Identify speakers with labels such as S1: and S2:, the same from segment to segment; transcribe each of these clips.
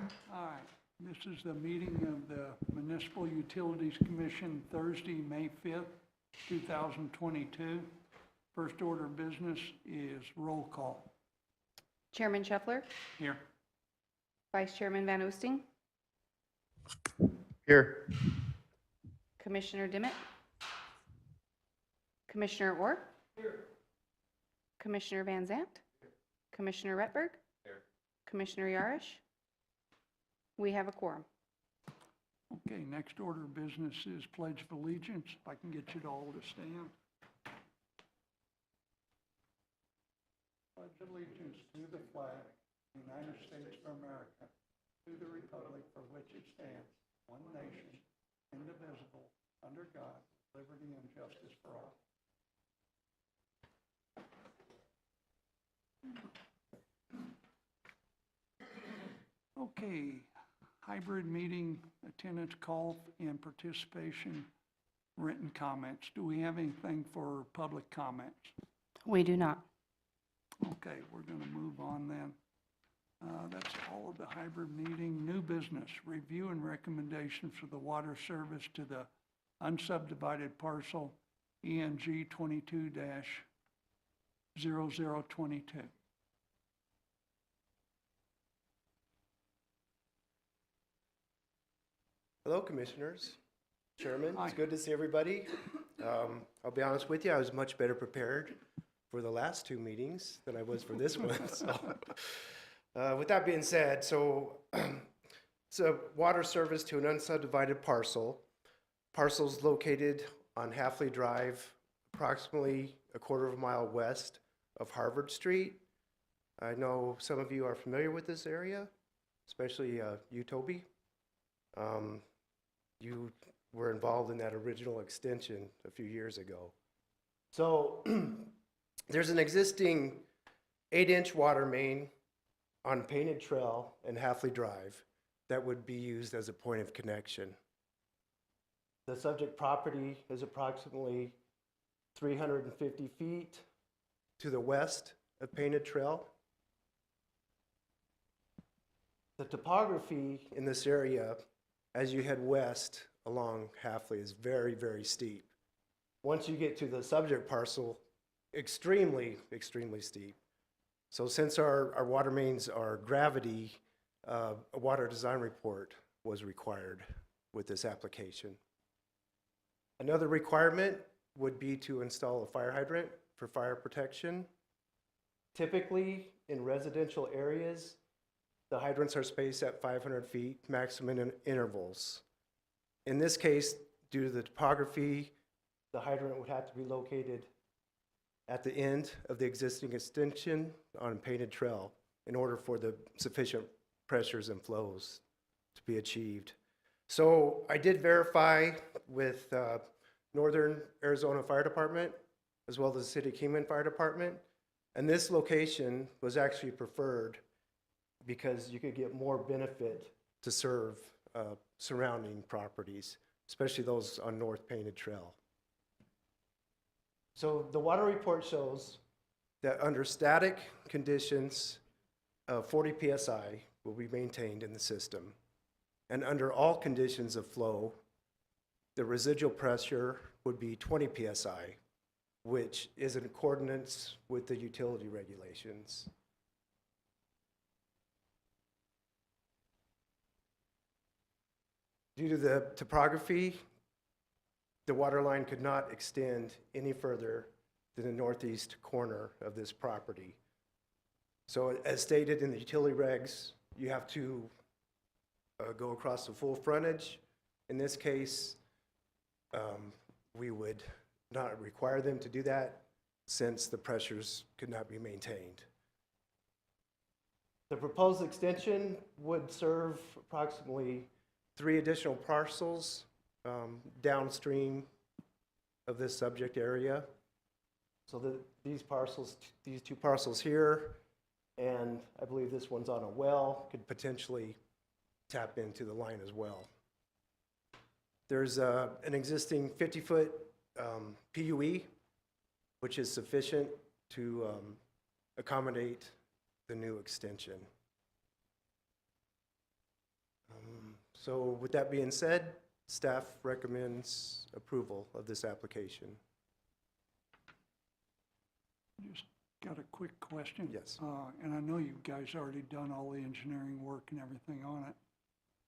S1: All right, this is the meeting of the Municipal Utilities Commission, Thursday, May 5th, 2022. First order of business is roll call.
S2: Chairman Scheffler,
S1: Here.
S2: Vice Chairman Van Oosting,
S3: Here.
S2: Commissioner Dimmitt, Commissioner Orr, Commissioner Van Zant, Commissioner Retberg, Commissioner Yarish. We have a quorum.
S1: Okay, next order of business is Pledge of Allegiance. If I can get you to all to stand. Pledge allegiance to the flag of the United States of America, to the republic for which it stands, one nation, indivisible, under God, liberty and justice for all. Okay, hybrid meeting attendance, call and participation, written comments. Do we have anything for public comments?
S2: We do not.
S1: Okay, we're going to move on then. That's all of the hybrid meeting. New business, review and recommendations for the water service to the unsubdivided parcel ENG 22-0022.
S3: Hello, Commissioners, Chairman.
S1: Hi.
S3: It's good to see everybody. I'll be honest with you, I was much better prepared for the last two meetings than I was for this one. So, with that being said, so water service to an unsubdivided parcel. Parcel's located on Halfley Drive, approximately a quarter of a mile west of Harvard Street. I know some of you are familiar with this area, especially you, Toby. You were involved in that original extension a few years ago. So there's an existing 8-inch water main on Painted Trail and Halfley Drive that would be used as a point of connection. The subject property is approximately 350 feet to the west of Painted Trail. The topography in this area as you head west along Halfley is very, very steep. Once you get to the subject parcel, extremely, extremely steep. So since our water mains are gravity, a water design report was required with this application. Another requirement would be to install a fire hydrant for fire protection. Typically, in residential areas, the hydrants are spaced at 500 feet, maximum intervals. In this case, due to the topography, the hydrant would have to be located at the end of the existing extension on Painted Trail in order for the sufficient pressures and flows to be achieved. So I did verify with Northern Arizona Fire Department as well as the City of Kingman Fire Department, and this location was actually preferred because you could get more benefit to serve surrounding properties, especially those on North Painted Trail. So the water report shows that under static conditions, 40 psi will be maintained in the system. And under all conditions of flow, the residual pressure would be 20 psi, which is in accordance with the utility regulations. Due to the topography, the water line could not extend any further than the northeast corner of this property. So as stated in the utility regs, you have to go across the full frontage. In this case, we would not require them to do that since the pressures could not be maintained. The proposed extension would serve approximately 3 additional parcels downstream of this subject area. So these two parcels here, and I believe this one's on a well, could potentially tap into the line as well. There's an existing 50-foot PUE, which is sufficient to accommodate the new extension. So with that being said, staff recommends approval of this application.
S1: Just got a quick question.
S3: Yes.
S1: And I know you guys already done all the engineering work and everything on it.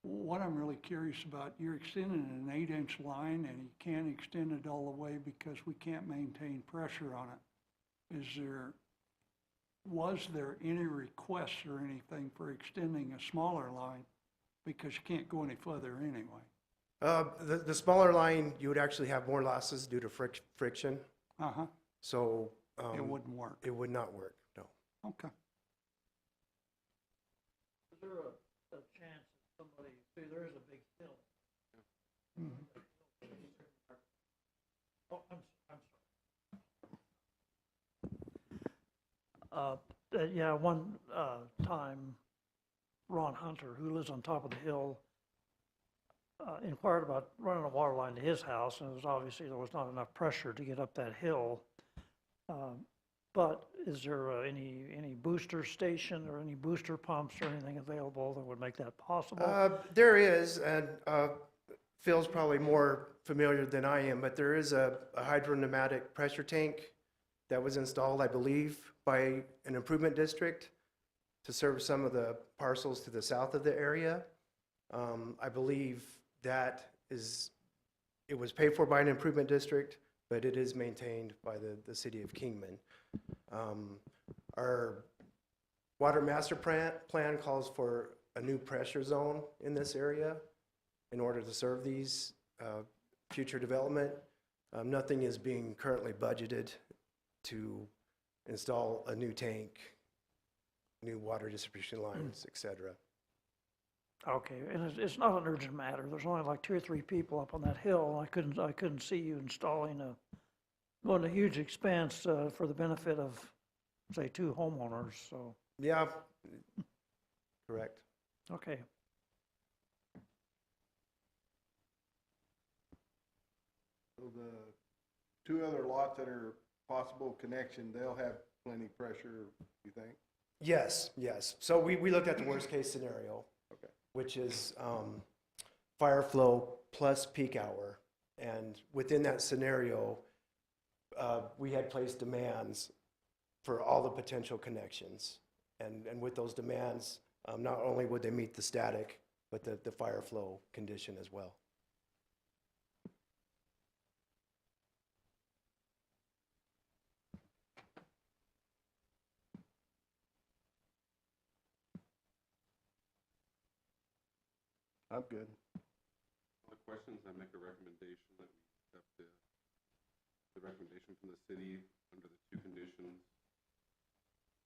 S1: What I'm really curious about, you're extending an 8-inch line and you can't extend it all the way because we can't maintain pressure on it. Was there any requests or anything for extending a smaller line because you can't go any further anyway?
S3: The smaller line, you would actually have more losses due to friction.
S1: Uh-huh,
S3: So
S1: it wouldn't work.
S3: it would not work, no.
S1: Okay.
S4: Is there a chance that somebody, see, there is a big hill.
S1: Mhm.
S4: Oh, I'm sorry. Yeah, one time, Ron Hunter, who lives on top of the hill, inquired about running a water line to his house, and it was obviously there was not enough pressure to get up that hill. But is there any booster station or any booster pumps or anything available that would make that possible?
S3: There is, and Phil's probably more familiar than I am, but there is a hydropneumatic pressure tank that was installed, I believe, by an improvement district to serve some of the parcels to the south of the area. I believe that it was paid for by an improvement district, but it is maintained by the city of Kingman. Our water master plan calls for a new pressure zone in this area in order to serve these future development. Nothing is being currently budgeted to install a new tank, new water distribution lines, et cetera.
S4: Okay, and it's not an urgent matter. There's only like 2 or 3 people up on that hill. I couldn't see you installing going to huge expense for the benefit of, say, 2 homeowners, so,
S3: Yeah, correct.
S4: okay.
S5: So the 2 other lots that are possible connection, they'll have plenty pressure, you think?
S3: Yes, yes. So we looked at the worst case scenario,
S5: Okay.
S3: which is fire flow plus peak hour. And within that scenario, we had placed demands for all the potential connections. And with those demands, not only would they meet the static, but the fire flow condition as well.
S5: I'm good.
S6: Other questions? I make a recommendation that we accept the recommendation from the city under the 2 conditions.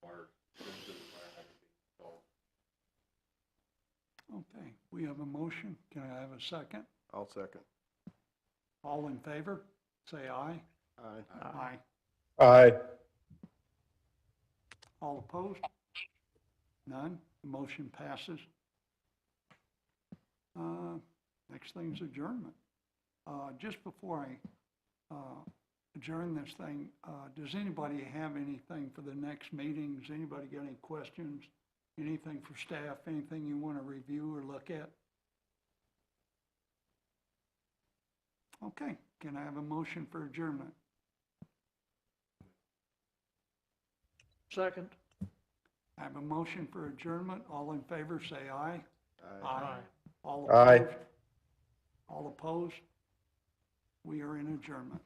S6: Fire system, fire hydrant being installed.
S1: Okay, we have a motion. Can I have a second?
S5: I'll second.
S1: All in favor, say aye.
S5: Aye.
S1: Aye.
S7: Aye.
S1: All opposed? None. The motion passes. Next thing's adjournment. Just before I adjourn this thing, does anybody have anything for the next meeting? Does anybody got any questions? Anything for staff? Anything you want to review or look at? Okay, can I have a motion for adjournment?
S4: Second?
S1: I have a motion for adjournment. All in favor, say aye.
S5: Aye.
S1: All
S7: Aye.
S1: opposed? All opposed? We are in adjournment.